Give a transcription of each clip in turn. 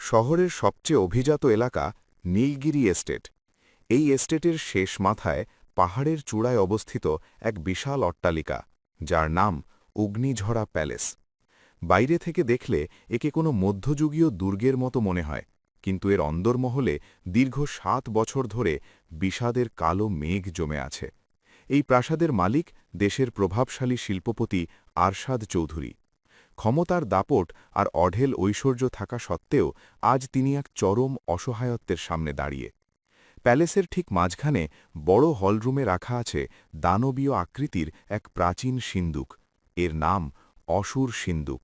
শহরের সবচেয়ে অভিজাত এলাকা নীলগিরি এস্টেট। এই এস্টেটের শেষ মাথায় পাহাড়ের চূড়ায় অবস্থিত এক বিশাল অট্টালিকা, যার নাম অগ্নিঝরা প্যালেস। বাইরে থেকে দেখলে একে কোনো মধ্যযুগীয় দুর্গের মতো মনে হয়, কিন্তু এর অন্দরমহলে দীর্ঘ ৭ বছর ধরে বিষাদের কালো মেঘ জমে আছে। এই প্রাসাদের মালিক দেশের প্রভাবশালী শিল্পপতি আরশাদ চৌধুরী। ক্ষমতার দাপট আর অঢেল ঐশ্বর্য থাকা সত্ত্বেও আজ তিনি এক চরম অসহায়ত্বের সামনে দাঁড়িয়ে। প্যালেসের ঠিক মাঝখানে বড় হলরুমে রাখা আছে দানবীয় আকৃতির এক প্রাচীন সিন্দুক। এর নাম অসুর সিন্দুক।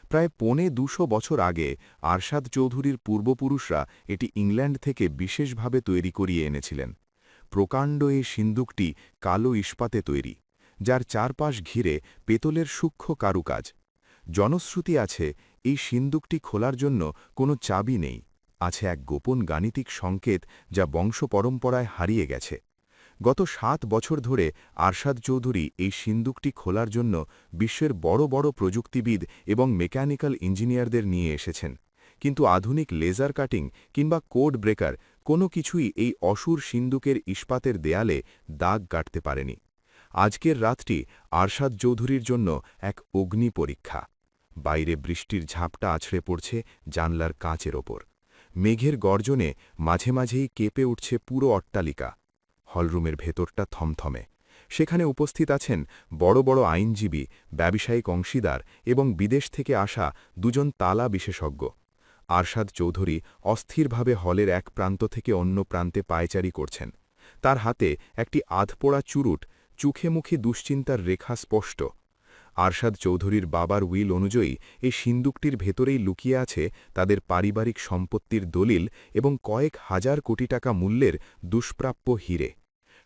প্রায় ২৫০ বছর আগে আরশাদ চৌধুরীর পূর্বপুরুষরা এটি ইংল্যান্ড থেকে বিশেষভাবে তৈরি করিয়ে এনেছিলেন। প্রকাণ্ড এই সিন্দুকটি কালো ইস্পাতে তৈরি, যার চারপাশ ঘিরে পেতলের সূক্ষ্ম কারুকাজ। জনশ্রুতি আছে এই সিন্দুকটি খোলার জন্য কোনো চাবি নেই, আছে এক গোপন গাণিতিক সংকেত যা বংশপরম্পরায় হারিয়ে গেছে। গত ৭ বছর ধরে আরশাদ চৌধুরী এই সিন্দুকটি খোলার জন্য বিশ্বের বড় বড় প্রযুক্তিবিদ এবং মেকানিক্যাল ইঞ্জিনিয়ারদের নিয়ে এসেছেন, কিন্তু আধুনিক লেজার কাটিং কিংবা কোড ব্রেকার কোনো কিছুই এই অসুর সিন্দুকের ইস্পাতের দেয়ালে দাগ কাটতে পারেনি। আজকের রাতটি আরশাদ চৌধুরীর জন্য এক অগ্নি পরীক্ষা। বাইরে বৃষ্টির ঝাপটা আছড়ে পড়ছে জানলার কাঁচের ওপর। মেঘের গর্জনে মাঝে মাঝেই কেঁপে উঠছে পুরো অট্টালিকা। হলরুমের ভেতরটা থমথমে। সেখানে উপস্থিত আছেন বড় বড় আইনজীবী, ব্যবসায়িক অংশীদার এবং বিদেশ থেকে আসা দুজন তালা বিশেষজ্ঞ। আরশাদ চৌধুরী অস্থিরভাবে হলের এক প্রান্ত থেকে অন্য প্রান্তে পায়চারি করছেন। তার হাতে একটি আধপোড়া চুরুট, চোখে মুখে দুশ্চিন্তার রেখা স্পষ্ট। আরশাদ চৌধুরীর বাবার উইল অনুযায়ী এই সিন্দুকটির ভেতরেই লুকিয়ে আছে তাদের পারিবারিক সম্পত্তির দলিল এবং কয়েক হাজার কোটি টাকা মূল্যের দুষ্প্রাপ্য হীরে।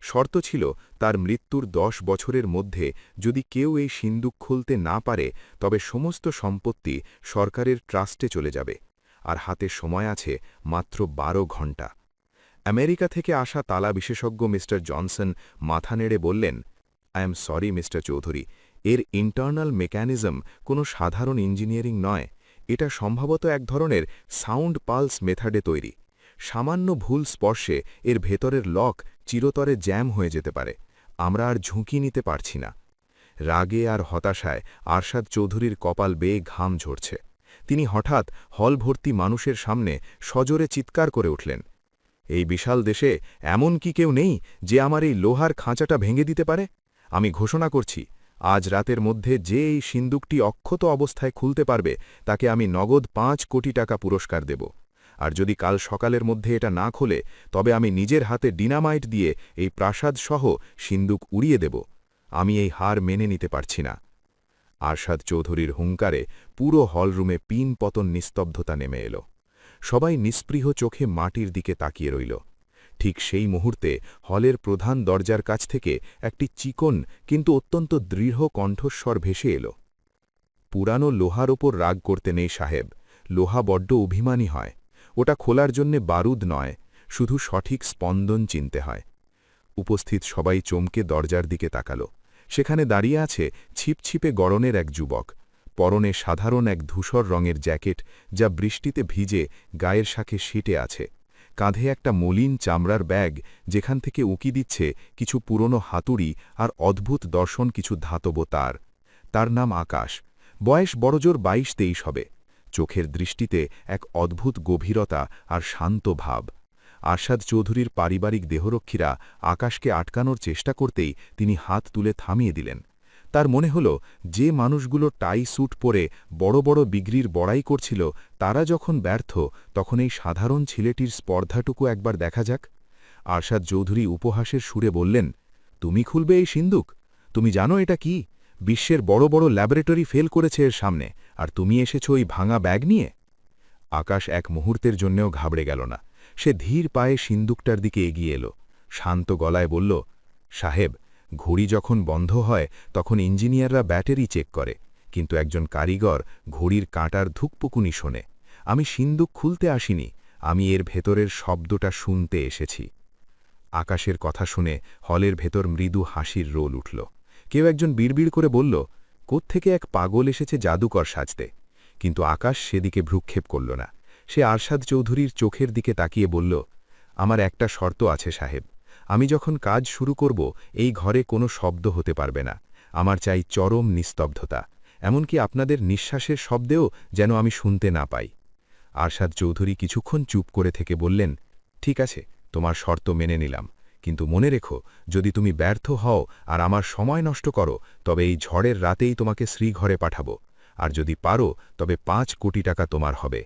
শর্ত ছিল তার মৃত্যুর ১০ বছরের মধ্যে যদি কেউ এই সিন্দুক খুলতে না পারে, তবে সমস্ত সম্পত্তি সরকারের ট্রাস্টে চলে যাবে, আর হাতে সময় আছে মাত্র ১২ ঘণ্টা। আমেরিকা থেকে আসা তালা বিশেষজ্ঞ মিস্টার জনসন মাথা নেড়ে বললেন, I am sorry mister Chowdhury, এর ইন্টারনাল মেকানিজম কোনো সাধারণ ইঞ্জিনিয়ারিং নয়। এটা সম্ভবত এক ধরনের সাউন্ড পালস মেথডে তৈরি। সামান্য ভুল স্পর্শে এর ভেতরের লক চিরতরে জ্যাম হয়ে যেতে পারে। আমরা আর ঝুঁকি নিতে পারছি না। রাগে আর হতাশায় আরশাদ চৌধুরীর কপাল বেয়ে ঘাম ঝরছে। তিনি হঠাৎ হল ভর্তি মানুষের সামনে সজোরে চিৎকার করে উঠলেন, এই বিশাল দেশে এমন কি কেউ নেই যে আমার এই লোহার খাঁচাটা ভেঙে দিতে পারে? আমি ঘোষণা করছি, আজ রাতের মধ্যে যে এই সিন্দুকটি অক্ষত অবস্থায় খুলতে পারবে তাকে আমি নগদ ৫ কোটি টাকা পুরস্কার দেব। আর যদি কাল সকালের মধ্যে এটা না খোলে, তবে আমি নিজের হাতে ডিনামাইট দিয়ে এই প্রাসাদসহ সিন্দুক উড়িয়ে দেব। আমি এই হার মেনে নিতে পারছি না। আরশাদ চৌধুরীর হুঙ্কারে পুরো হলরুমে পিন পতন নিস্তব্ধতা নেমে এলো। সবাই নিস্পৃহ চোখে মাটির দিকে তাকিয়ে রইল। ঠিক সেই মুহূর্তে হলের প্রধান দরজার কাছ থেকে একটি চিকন কিন্তু অত্যন্ত দৃঢ় কণ্ঠস্বর ভেসে এলো, পুরানো লোহার ওপর রাগ করতে নেই সাহেব, লোহা বড্ড অভিমানী হয়। ওটা খোলার জন্যে বারুদ নয়, শুধু সঠিক স্পন্দন চিনতে হয়। উপস্থিত সবাই চমকে দরজার দিকে তাকাল। সেখানে দাঁড়িয়ে আছে ছিপছিপে গড়নের এক যুবক। পরনে সাধারণ এক ধূসর রঙের জ্যাকেট, যা বৃষ্টিতে ভিজে গায়ের শাঁখে সিটে আছে। কাঁধে একটা মলিন চামড়ার ব্যাগ, যেখান থেকে উঁকি দিচ্ছে কিছু পুরনো হাতুড়ি আর অদ্ভুত দর্শন কিছু ধাতব তার। তার নাম আকাশ। বয়স বড়জোর ২২-২৩ হবে। চোখের দৃষ্টিতে এক অদ্ভুত গভীরতা আর শান্ত ভাব। আরশাদ চৌধুরীর পারিবারিক দেহরক্ষীরা আকাশকে আটকানোর চেষ্টা করতেই তিনি হাত তুলে থামিয়ে দিলেন। তার মনে হল, যে মানুষগুলো টাই স্যুট পরে বড় বড় বিক্রির বড়াই করছিল, তারা যখন ব্যর্থ, তখন এই সাধারণ ছেলেটির স্পর্ধাটুকু একবার দেখা যাক। আরশাদ চৌধুরী উপহাসের সুরে বললেন, তুমি খুলবে এই সিন্দুক? তুমি জানো এটা কি? বিশ্বের বড় বড় ল্যাবরেটরি ফেল করেছে এর সামনে, আর তুমি এসেছ ওই ভাঙা ব্যাগ নিয়ে? আকাশ এক মুহূর্তের জন্যেও ঘাবড়ে গেল না। সে ধীর পায়ে সিন্দুকটার দিকে এগিয়ে এলো, শান্ত গলায় বলল, সাহেব, ঘড়ি যখন বন্ধ হয় তখন ইঞ্জিনিয়াররা ব্যাটারি চেক করে, কিন্তু একজন কারিগর ঘড়ির কাঁটার ধুকপুকুনি শোনে। আমি সিন্দুক খুলতে আসিনি, আমি এর ভেতরের শব্দটা শুনতে এসেছি। আকাশের কথা শুনে হলের ভেতর মৃদু হাসির রোল উঠল। কেউ একজন বিড়বিড় করে বলল, কোত্থেকে এক পাগল এসেছে জাদুকর সাজতে। কিন্তু আকাশ সেদিকে ভ্রুক্ষেপ করল না। সে আরশাদ চৌধুরীর চোখের দিকে তাকিয়ে বলল, আমার একটা শর্ত আছে সাহেব, আমি যখন কাজ শুরু করব এই ঘরে কোনো শব্দ হতে পারবে না, আমার চাই চরম নিস্তব্ধতা, এমনকি আপনাদের নিঃশ্বাসের শব্দেও যেন আমি শুনতে না পাই। আরশাদ চৌধুরী কিছুক্ষণ চুপ করে থেকে বললেন, ঠিক আছে, তোমার শর্ত মেনে নিলাম, কিন্তু মনে রেখো, যদি তুমি ব্যর্থ হও আর আমার সময় নষ্ট করো, তবে এই ঝড়ের রাতেই তোমাকে শ্রীঘরে পাঠাবো, আর যদি পারো তবে 5 কোটি টাকা তোমার হবে।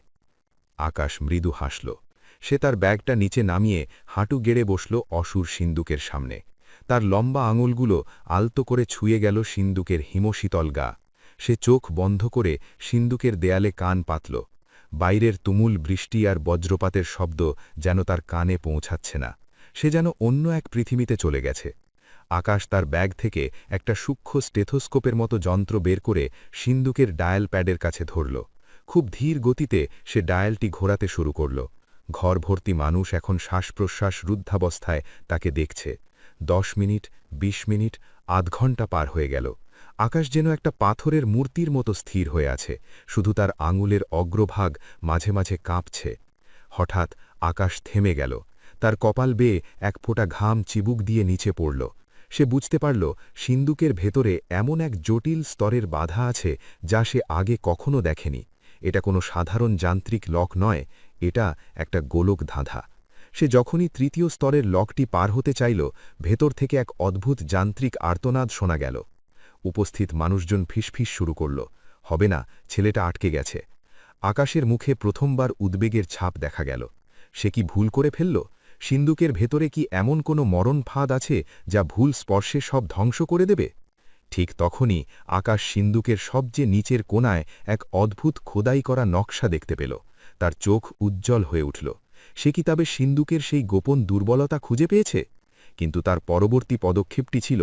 আকাশ মৃদু হাসল। সে তার ব্যাগটা নিচে নামিয়ে হাঁটু গেড়ে বসল অসুর সিন্দুকের সামনে। তার লম্বা আঙুলগুলো আলতো করে ছুঁয়ে গেল সিন্দুকের হিমশীতল গা। সে চোখ বন্ধ করে সিন্দুকের দেয়ালে কান পাতল। বাইরের তুমুল বৃষ্টি আর বজ্রপাতের শব্দ যেন তার কানে পৌঁছাচ্ছে না। সে যেন অন্য এক পৃথিবীতে চলে গেছে। আকাশ তার ব্যাগ থেকে একটা সূক্ষ্ম স্টেথোস্কোপের মতো যন্ত্র বের করে সিন্দুকের ডায়াল প্যাডের কাছে ধরল। খুব ধীর গতিতে সে ডায়ালটি ঘোরাতে শুরু করল। ঘর ভর্তি মানুষ এখন শ্বাস-প্রশ্বাস রুদ্ধাবস্থায় তাকে দেখছে। 10 মিনিট, 20 মিনিট, আধ ঘণ্টা পার হয়ে গেল। আকাশ যেন একটা পাথরের মূর্তির মতো স্থির হয়ে আছে, শুধু তার আঙুলের অগ্রভাগ মাঝে মাঝে কাঁপছে। হঠাৎ আকাশ থেমে গেল। তার কপাল বেয়ে এক ফোঁটা ঘাম চিবুক দিয়ে নিচে পড়ল। সে বুঝতে পারল সিন্দুকের ভেতরে এমন এক জটিল স্তরের বাধা আছে যা সে আগে কখনো দেখেনি। এটা কোনো সাধারণ যান্ত্রিক লক নয়, এটা একটা গোলক ধাঁধা। সে যখনই তৃতীয় স্তরের লকটি পার হতে চাইল, ভেতর থেকে এক অদ্ভুত যান্ত্রিক আর্তনাদ শোনা গেল। উপস্থিত মানুষজন ফিসফিস শুরু করল, হবে না, ছেলেটা আটকে গেছে। আকাশের মুখে প্রথমবার উদ্বেগের ছাপ দেখা গেল। সে কি ভুল করে ফেলল? সিন্দুকের ভেতরে কি এমন কোনো মরণ ফাঁদ আছে যা ভুল স্পর্শে সব ধ্বংস করে দেবে? ঠিক তখনই আকাশ সিন্দুকের সবচেয়ে নিচের কোণায় এক অদ্ভুত খোদাই করা নকশা দেখতে পেল। তার চোখ উজ্জ্বল হয়ে উঠল। সে কি তবে সিন্দুকের সেই গোপন দুর্বলতা খুঁজে পেয়েছে? কিন্তু তার পরবর্তী পদক্ষেপটি ছিল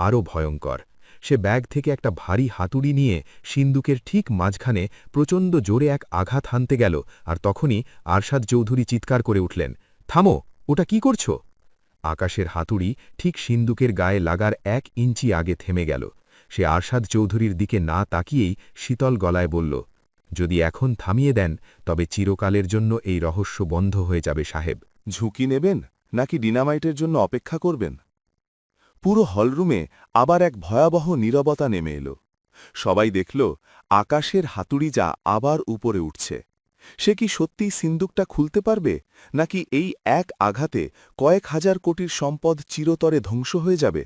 আরও ভয়ঙ্কর। সে ব্যাগ থেকে একটা ভারী হাতুড়ি নিয়ে সিন্দুকের ঠিক মাঝখানে প্রচণ্ড জোরে এক আঘাত হানতে গেল, আর তখনই আরশাদ চৌধুরী চিৎকার করে উঠলেন, থামো, ওটা কি করছো? আকাশের হাতুড়ি ঠিক সিন্দুকের গায়ে লাগার 1 ইঞ্চি আগে থেমে গেল। সে আরশাদ চৌধুরীর দিকে না তাকিয়েই শীতল গলায় বলল, যদি এখন থামিয়ে দেন তবে চিরকালের জন্য এই রহস্য বন্ধ হয়ে যাবে সাহেব। ঝুঁকি নেবেন নাকি ডিনামাইটের জন্য অপেক্ষা করবেন? পুরো হলরুমে আবার এক ভয়াবহ নীরবতা নেমে এলো। সবাই দেখল আকাশের হাতুড়িটা আবার উপরে উঠছে। সে কি সত্যিই সিন্দুকটা খুলতে পারবে, নাকি এই এক আঘাতে কয়েক হাজার কোটির সম্পদ চিরতরে ধ্বংস হয়ে যাবে?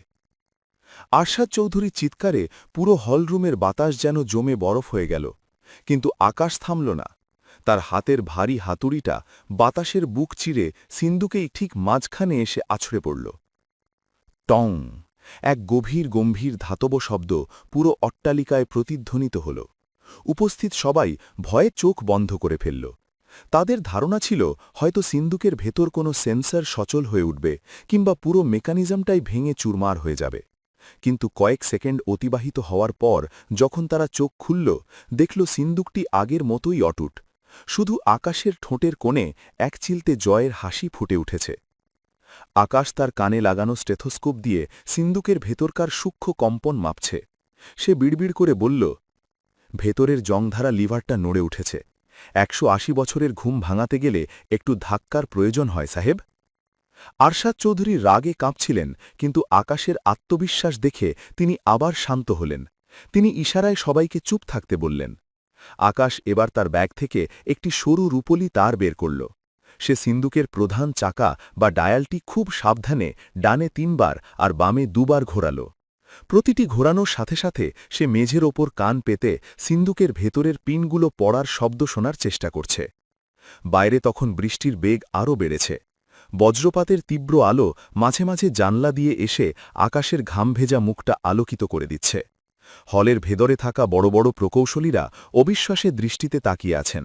আরশাদ চৌধুরীর চিৎকারে পুরো হলরুমের বাতাস যেন জমে বরফ হয়ে গেল। কিন্তু আকাশ থামল না। তার হাতের ভারী হাতুড়িটা বাতাসের বুক চিরে সিন্দুকেই ঠিক মাঝখানে এসে আছড়ে পড়ল। টং! এক গভীর গম্ভীর ধাতব শব্দ পুরো অট্টালিকায় প্রতিধ্বনিত হল। উপস্থিত সবাই ভয়ে চোখ বন্ধ করে ফেলল। তাদের ধারণা ছিল হয়তো সিন্দুকের ভেতর কোনো সেন্সর সচল হয়ে উঠবে, কিংবা পুরো মেকানিজমটাই ভেঙে চুরমার হয়ে যাবে। কিন্তু কয়েক সেকেন্ড অতিবাহিত হওয়ার পর যখন তারা চোখ খুলল, দেখল সিন্দুকটি আগের মতোই অটুট। শুধু আকাশের ঠোঁটের কোণে এক চিলতে জয়ের হাসি ফুটে উঠেছে। আকাশ তার কানে লাগানো স্টেথোস্কোপ দিয়ে সিন্দুকের ভেতরকার সূক্ষ্ম কম্পন মাপছে। সে বিড়বিড় করে বলল, ভেতরের জংধারা লিভারটা নড়ে উঠেছে। 180 বছরের ঘুম ভাঙাতে গেলে একটু ধাক্কার প্রয়োজন হয় সাহেব। আরশাদ চৌধুরী রাগে কাঁপছিলেন, কিন্তু আকাশের আত্মবিশ্বাস দেখে তিনি আবার শান্ত হলেন। তিনি ইশারায় সবাইকে চুপ থাকতে বললেন। আকাশ এবার তার ব্যাগ থেকে একটি সরু রূপলি তার বের করল। সে সিন্দুকের প্রধান চাকা বা ডায়ালটি খুব সাবধানে ডানে 3 বার আর বামে 2 বার ঘোরাল। প্রতিটি ঘোরানোর সাথে সাথে সে মেঝের ওপর কান পেতে সিন্দুকের ভেতরের পিনগুলো পড়ার শব্দ শোনার চেষ্টা করছে। বাইরে তখন বৃষ্টির বেগ আরও বেড়েছে। বজ্রপাতের তীব্র আলো মাঝে মাঝে জানলা দিয়ে এসে আকাশের ঘাম ভেজা মুখটা আলোকিত করে দিচ্ছে। হলের ভেতরে থাকা বড় বড় প্রকৌশলীরা অবিশ্বাসে দৃষ্টিতে তাকিয়ে আছেন।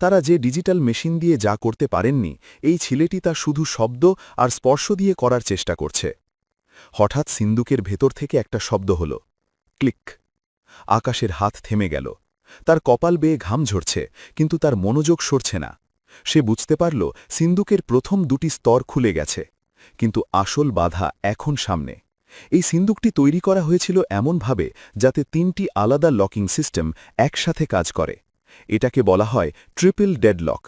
তারা যে ডিজিটাল মেশিন দিয়ে যা করতে পারেননি, এই ছেলেটি তা শুধু শব্দ আর স্পর্শ দিয়ে করার চেষ্টা করছে। হঠাৎ সিন্দুকের ভেতর থেকে একটা শব্দ হল, ক্লিক। আকাশের হাত থেমে গেল। তার কপাল বেয়ে ঘাম ঝরছে, কিন্তু তার মনোযোগ সরছে না। সে বুঝতে পারল সিন্দুকের প্রথম 2টি স্তর খুলে গেছে, কিন্তু আসল বাধা এখন সামনে। এই সিন্দুকটি তৈরি করা হয়েছিল এমনভাবে যাতে 3টি আলাদা লকিং সিস্টেম একসাথে কাজ করে। এটাকে বলা হয় ট্রিপল ডেডলক।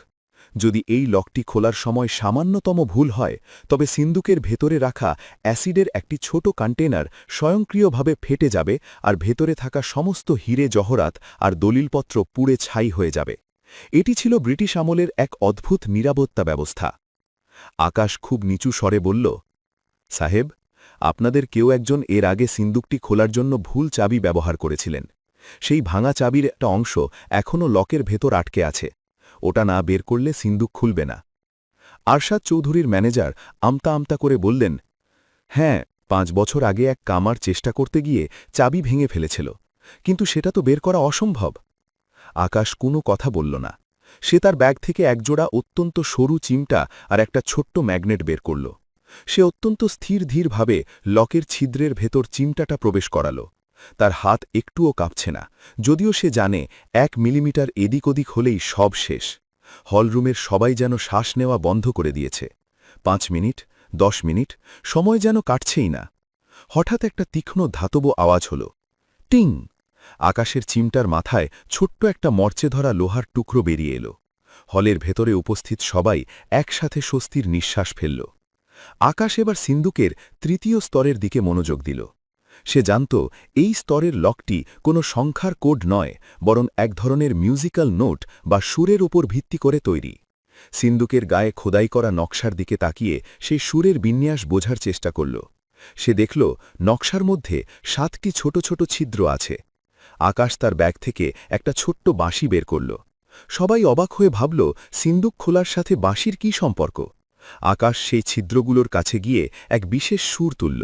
যদি এই লকটি খোলার সময় সামান্যতম ভুল হয় তবে সিন্দুকের ভেতরে রাখা অ্যাসিডের একটি ছোট কন্টেনার স্বয়ংক্রিয়ভাবে ফেটে যাবে আর ভেতরে থাকা সমস্ত হিরে জহরাত আর দলিলপত্র পুড়ে ছাই হয়ে যাবে। এটি ছিল ব্রিটিশ আমলের এক অদ্ভুত নিরাপত্তা ব্যবস্থা। আকাশ খুব নিচু স্বরে বলল, সাহেব, আপনাদের কেউ একজন এর আগে সিন্দুকটি খোলার জন্য ভুল চাবি ব্যবহার করেছিলেন। সেই ভাঙা চাবির একটা অংশ এখনও লকের ভেতর আটকে আছে। ওটা না বের করলে সিন্দুক খুলবে না। আরশাদ চৌধুরীর ম্যানেজার আমতা আমতা করে বললেন, হ্যাঁ, 5 বছর আগে এক কামার চেষ্টা করতে গিয়ে চাবি ভেঙে ফেলেছিল, কিন্তু সেটা তো বের করা অসম্ভব। আকাশ কোনো কথা বলল না। সে তার ব্যাগ থেকে একজোড়া অত্যন্ত সরু চিমটা আর একটা ছোট্ট ম্যাগনেট বের করল। সে অত্যন্ত স্থির ধীরভাবে লকের ছিদ্রের ভেতর চিমটাটা প্রবেশ করাল। তার হাত একটুও কাঁপছে না, যদিও সে জানে 1 মিলিমিটার এদিক ওদিক হলেই সব শেষ। হলরুমের সবাই যেন শ্বাস নেওয়া বন্ধ করে দিয়েছে। 5 মিনিট, 10 মিনিট, সময় যেন কাটছেই না। হঠাৎ একটা তীক্ষ্ণ ধাতব আওয়াজ হল, টিং। আকাশের চিমটার মাথায় ছোট্ট একটা মরচে ধরা লোহার টুকরো বেরিয়ে এলো। হলের ভেতরে উপস্থিত সবাই একসাথে স্বস্তির নিঃশ্বাস ফেলল। আকাশ এবার সিন্দুকের 3য় স্তরের দিকে মনোযোগ দিল। সে জানত এই স্তরের লকটি কোনো সংখ্যার কোড নয়, বরং এক ধরনের মিউজিক্যাল নোট বা সুরের উপর ভিত্তি করে তৈরি। সিন্দুকের গায়ে খোদাই করা নকশার দিকে তাকিয়ে সেই সুরের বিন্যাস বোঝার চেষ্টা করল। সে দেখল নকশার মধ্যে 7টি ছোট ছোট ছিদ্র আছে। আকাশ তার ব্যাগ থেকে একটা ছোট্ট বাঁশি বের করল। সবাই অবাক হয়ে ভাবল, সিন্দুক খোলার সাথে বাঁশির কী সম্পর্ক? আকাশ সেই ছিদ্রগুলোর কাছে গিয়ে এক বিশেষ সুর তুলল।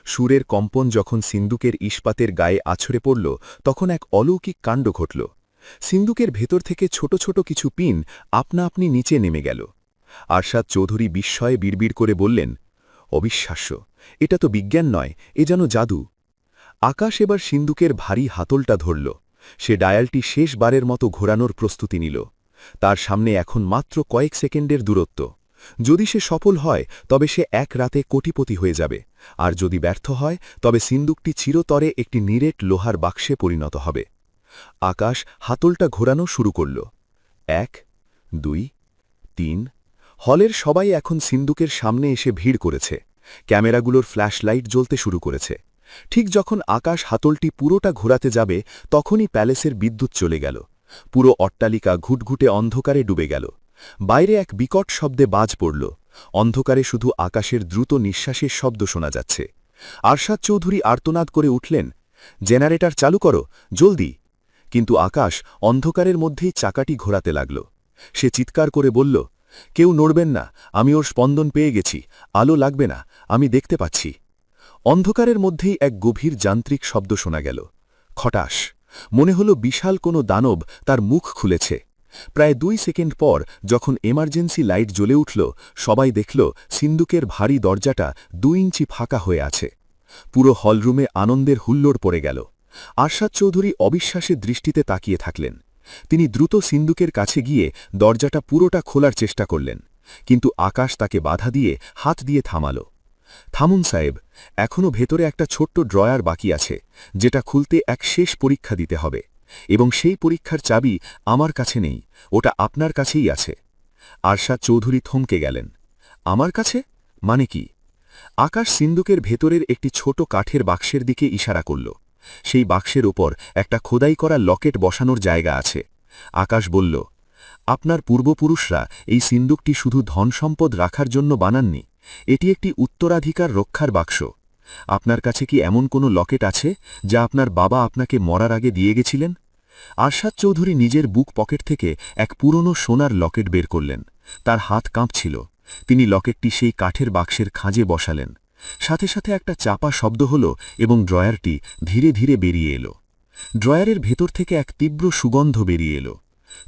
সুরের কম্পন যখন সিন্দুকের ইস্পাতের গায়ে আছড়ে পড়ল, তখন এক অলৌকিক কাণ্ড ঘটল। সিন্দুকের ভেতর থেকে ছোট ছোট কিছু পিন আপনা আপনি নিচে নেমে গেল। আরশাদ চৌধুরী বিস্ময়ে বিড়বিড় করে বললেন, অবিশ্বাস্য, এটা তো বিজ্ঞান নয়, এ যেন জাদু। আকাশ এবার সিন্দুকের ভারী হাতলটা ধরল। সে ডায়ালটি শেষবারের মতো ঘোরানোর প্রস্তুতি নিল। তার সামনে এখন মাত্র কয়েক সেকেন্ডের দূরত্ব। যদি সে সফল হয় তবে সে এক রাতে কোটিপতি হয়ে যাবে, আর যদি ব্যর্থ হয় তবে সিন্দুকটি চিরতরে একটি নিরেট লোহার বাক্সে পরিণত হবে। আকাশ হাতলটা ঘোরানো শুরু করল। 1, 2, 3। হলের সবাই এখন সিন্দুকের সামনে এসে ভিড় করেছে। ক্যামেরাগুলোর ফ্ল্যাশ লাইট জ্বলতে শুরু করেছে। ঠিক যখন আকাশ হাতলটি পুরোটা ঘোরাতে যাবে, তখনই প্যালেসের বিদ্যুৎ চলে গেল। পুরো অট্টালিকা ঘুটঘুটে অন্ধকারে ডুবে গেল। বাইরে এক বিকট শব্দে বাজ পড়ল। অন্ধকারে শুধু আকাশের দ্রুত নিঃশ্বাসের শব্দ শোনা যাচ্ছে। আরশাদ চৌধুরী আর্তনাদ করে উঠলেন, জেনারেটর চালু করো, জলদি। কিন্তু আকাশ অন্ধকারের মধ্যেই চাকাটি ঘোরাতে লাগল। সে চিৎকার করে বলল, কেউ নড়বেন না, আমি ওর স্পন্দন পেয়ে গেছি, আলো লাগবে না, আমি দেখতে পাচ্ছি। অন্ধকারের মধ্যেই এক গভীর যান্ত্রিক শব্দ শোনা গেল। খটাস। মনে হল বিশাল কোনো দানব তার মুখ খুলেছে। প্রায় 2 সেকেন্ড পর যখন এমার্জেন্সি লাইট জ্বলে উঠল, সবাই দেখল সিন্দুকের ভারী দরজাটা 2 ইঞ্চি ফাঁকা হয়ে আছে। পুরো হলরুমে আনন্দের হুল্লোড় পড়ে গেল। আরশাদ চৌধুরী অবিশ্বাসের দৃষ্টিতে তাকিয়ে থাকলেন। তিনি দ্রুত সিন্দুকের কাছে গিয়ে দরজাটা পুরোটা খোলার চেষ্টা করলেন, কিন্তু আকাশ তাকে বাধা দিয়ে হাত দিয়ে থামাল। থামুন সাহেব, এখনও ভেতরে একটা ছোট্ট ড্রয়ার বাকি আছে, যেটা খুলতে এক শেষ পরীক্ষা দিতে হবে, এবং সেই পরীক্ষার চাবি আমার কাছে নেই, ওটা আপনার কাছেই আছে। আরশাদ চৌধুরী থমকে গেলেন। আমার কাছে মানে কি? আকাশ সিন্দুকের ভেতরের একটি ছোট কাঠের বাক্সের দিকে ইশারা করল। সেই বাক্সের ওপর একটা খোদাই করা লকেট বসানোর জায়গা আছে। আকাশ বলল, আপনার পূর্বপুরুষরা এই সিন্দুকটি শুধু ধনসম্পদ রাখার জন্য বানাননি, এটি একটি উত্তরাধিকার রক্ষার বাক্স। আপনার কাছে কি এমন কোনো লকেট আছে যা আপনার বাবা আপনাকে মরার আগে দিয়ে গেছিলেন? আরশাদ চৌধুরী নিজের বুক পকেট থেকে এক পুরনো সোনার লকেট বের করলেন। তার হাত কাঁপছিল। তিনি লকেটটি সেই কাঠের বাক্সের খাঁজে বসালেন। সাথে সাথে একটা চাপা শব্দ হল এবং ড্রয়ারটি ধীরে ধীরে বেরিয়ে এলো। ড্রয়ারের ভেতর থেকে এক তীব্র সুগন্ধ বেরিয়ে এলো,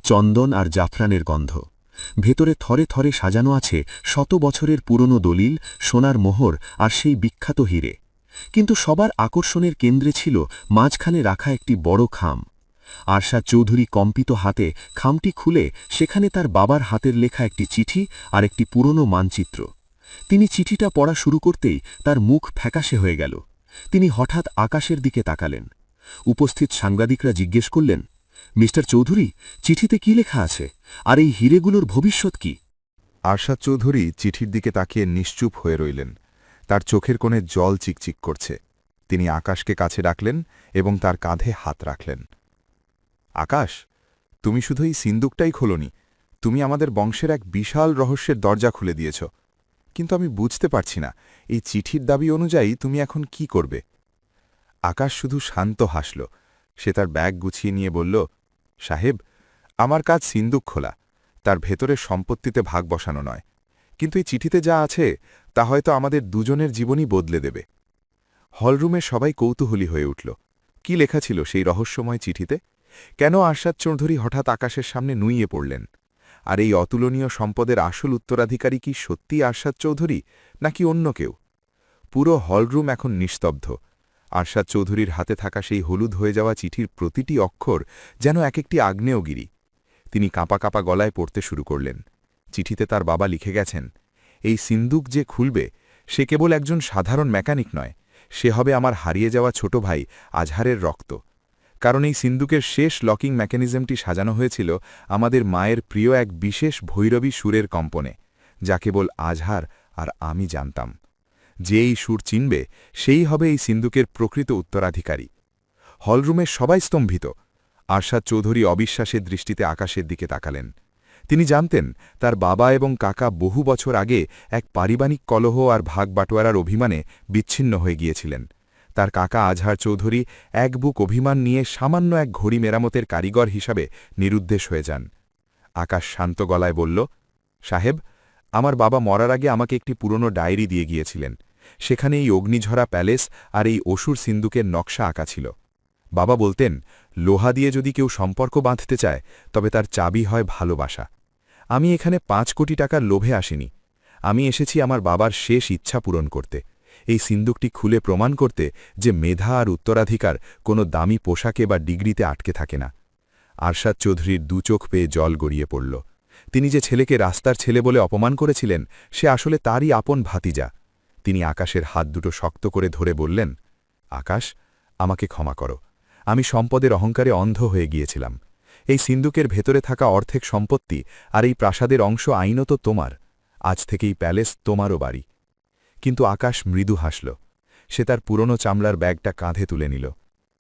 চন্দন আর জাফরানের গন্ধ। ভেতরে থরে থরে সাজানো আছে 100 বছরের পুরনো দলিল, সোনার মোহর আর সেই বিখ্যাত হিরে। কিন্তু সবার আকর্ষণের কেন্দ্রে ছিল মাঝখানে রাখা একটি বড় খাম। আরশাদ চৌধুরী কম্পিত হাতে খামটি খুলে সেখানে তার বাবার হাতের লেখা একটি চিঠি আর একটি পুরনো মানচিত্র। তিনি চিঠিটা পড়া শুরু করতেই তার মুখ ফ্যাকাশে হয়ে গেল। তিনি হঠাৎ আকাশের দিকে তাকালেন। উপস্থিত সাংবাদিকরা জিজ্ঞেস করলেন, মিস্টার চৌধুরী, চিঠিতে কি লেখা আছে? আর এই হিরেগুলোর ভবিষ্যৎ কি? আরশাদ চৌধুরী চিঠির দিকে তাকিয়ে নিশ্চুপ হয়ে রইলেন। তার চোখের কোণে জল চিকচিক করছে। তিনি আকাশকে কাছে ডাকলেন এবং তার কাঁধে হাত রাখলেন। আকাশ, তুমি শুধু এই সিন্দুকটাই খোলনি, তুমি আমাদের বংশের এক বিশাল রহস্যের দরজা খুলে দিয়েছ। কিন্তু আমি বুঝতে পারছি না, এই চিঠির দাবি অনুযায়ী তুমি এখন কি করবে? আকাশ শুধু শান্ত হাসল। সে তার ব্যাগ গুছিয়ে নিয়ে বলল, সাহেব, আমার কাজ সিন্দুক খোলা, তার ভেতরের সম্পত্তিতে ভাগ বসানো নয়। কিন্তু এই চিঠিতে যা আছে তা হয়তো আমাদের দুজনের জীবনই বদলে দেবে। হলরুমে সবাই কৌতূহলী হয়ে উঠল। কি লেখা ছিল সেই রহস্যময় চিঠিতে? কেন আরশাদ চৌধুরী হঠাৎ আকাশের সামনে নুইয়ে পড়লেন? আর এই অতুলনীয় সম্পদের আসল উত্তরাধিকারী কি সত্যি আরশাদ চৌধুরী নাকি অন্য কেউ? পুরো হলরুম এখন নিস্তব্ধ। আরশাদ চৌধুরীর হাতে থাকা সেই হলুদ হয়ে যাওয়া চিঠির প্রতিটি অক্ষর যেন এক একটি আগ্নেয়গিরি। তিনি কাঁপা কাঁপা গলায় পড়তে শুরু করলেন। চিঠিতে তার বাবা লিখে গেছেন, এই সিন্দুক যে খুলবে সে কেবল একজন সাধারণ মেকানিক নয়, সে হবে আমার হারিয়ে যাওয়া ছোট ভাই আজহারের রক্ত। কারণ এই সিন্দুকের শেষ লকিং মেকানিজমটি সাজানো হয়েছিল আমাদের মায়ের প্রিয় এক বিশেষ ভৈরবী সুরের কম্পনে, যা কেবল আজহার আর আমি জানতাম। যে এই সুর চিনবে সেই হবে এই সিন্দুকের প্রকৃত উত্তরাধিকারী। হলরুমের সবাই স্তম্ভিত। আরশাদ চৌধুরী অবিশ্বাসের দৃষ্টিতে আকাশের দিকে তাকালেন। তিনি জানতেন তার বাবা এবং কাকা বহু বছর আগে এক পারিবারিক কলহ আর ভাগ বাটোয়ারার অভিমানে বিচ্ছিন্ন হয়ে গিয়েছিলেন। তার কাকা আজহার চৌধুরী এক বুক অভিমান নিয়ে সামান্য এক ঘড়ি মেরামতের কারিগর হিসাবে নিরুদ্দেশ হয়ে যান। আকাশ শান্ত গলায় বলল, সাহেব, আমার বাবা মরার আগে আমাকে একটি পুরনো ডায়েরি দিয়ে গিয়েছিলেন। সেখানে এই অগ্নিঝরা প্যালেস আর এই অসুর সিন্দুকের নকশা আঁকা ছিল। বাবা বলতেন, লোহা দিয়ে যদি কেউ সম্পর্ক বাঁধতে চায় তবে তার চাবি হয় ভালোবাসা। আমি এখানে ৫ কোটি টাকার লোভে আসিনি। আমি এসেছি আমার বাবার শেষ ইচ্ছা পূরণ করতে, এই সিন্দুকটি খুলে প্রমাণ করতে যে মেধা আর উত্তরাধিকার কোনো দামি পোশাকে বা ডিগ্রিতে আটকে থাকে না। আরশাদ চৌধুরীর দুচোখ পেয়ে জল গড়িয়ে পড়ল। তিনি যে ছেলেকে রাস্তার ছেলে বলে অপমান করেছিলেন সে আসলে তারই আপন ভাতিজা। তিনি আকাশের হাত দুটো শক্ত করে ধরে বললেন, আকাশ, আমাকে ক্ষমা করো। আমি সম্পদের অহংকারে অন্ধ হয়ে গিয়েছিলাম। এই সিন্দুকের ভেতরে থাকা অর্ধেক সম্পত্তি আর এই প্রাসাদের অংশ আইনত তোমার। আজ থেকেই প্যালেস তোমারও বাড়ি। কিন্তু আকাশ মৃদু হাসল। সে তার পুরনো চামড়ার ব্যাগটা কাঁধে তুলে নিল।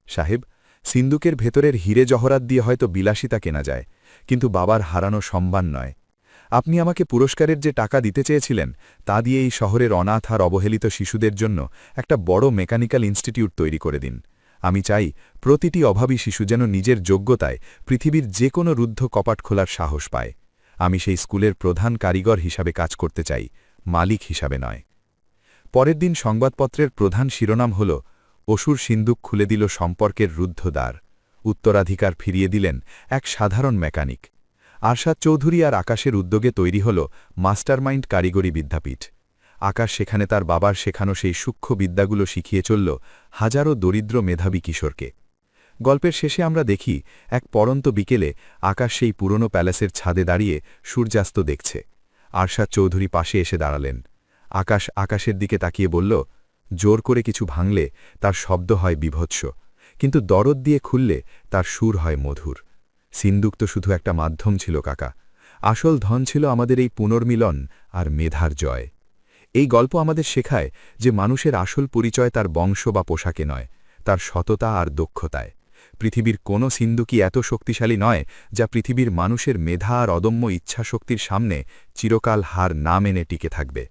সাহেব, সিন্দুকের ভেতরের হিরে জহরাত দিয়ে হয়তো বিলাসিতা কেনা যায়, কিন্তু বাবার হারানো সম্মান নয়। আপনি আমাকে পুরস্কারের যে টাকা দিতে চেয়েছিলেন তা দিয়ে এই শহরের অনাথ আর অবহেলিত শিশুদের জন্য একটা বড় মেকানিক্যাল ইনস্টিটিউট তৈরি করে দিন। আমি চাই প্রতিটি অভাবী শিশু যেন নিজের যোগ্যতায় পৃথিবীর যে কোনো রুদ্ধ কপাট খোলার সাহস পায়। আমি সেই স্কুলের প্রধান কারিগর হিসাবে কাজ করতে চাই, মালিক হিসাবে নয়। পরের দিন সংবাদপত্রের প্রধান শিরোনাম হল, অসুর সিন্দুক খুলে দিল সম্পর্কের রুদ্ধ দ্বার, উত্তরাধিকার ফিরিয়ে দিলেন এক সাধারণ মেকানিক। আরশাদ চৌধুরী আর আকাশের উদ্যোগে তৈরি হল মাস্টারমাইন্ড কারিগরি বিদ্যাপীঠ। আকাশ সেখানে তার বাবার শেখানো সেই সূক্ষ্ম বিদ্যাগুলো শিখিয়ে চলল হাজারো দরিদ্র মেধাবী কিশোরকে। গল্পের শেষে আমরা দেখি এক পড়ন্ত বিকেলে আকাশ সেই পুরনো প্যালেসের ছাদে দাঁড়িয়ে সূর্যাস্ত দেখছে। আরশাদ চৌধুরী পাশে এসে দাঁড়ালেন। আকাশ আকাশের দিকে তাকিয়ে বলল, জোর করে কিছু ভাঙলে তার শব্দ হয় বিভৎস, কিন্তু দরদ দিয়ে খুললে তার সুর হয় মধুর। সিন্দুক তো শুধু একটা মাধ্যম ছিল কাকা, আসল ধন ছিল আমাদের এই পুনর্মিলন আর মেধার জয়। এই গল্প আমাদের শেখায় যে মানুষের আসল পরিচয় তার বংশ বা পোশাকে নয়, তার সততা আর দক্ষতায়। পৃথিবীর কোনো সিন্দুকই এত শক্তিশালী নয় যা পৃথিবীর মানুষের মেধা আর অদম্য ইচ্ছাশক্তির সামনে চিরকাল হার না মেনে টিকে থাকবে।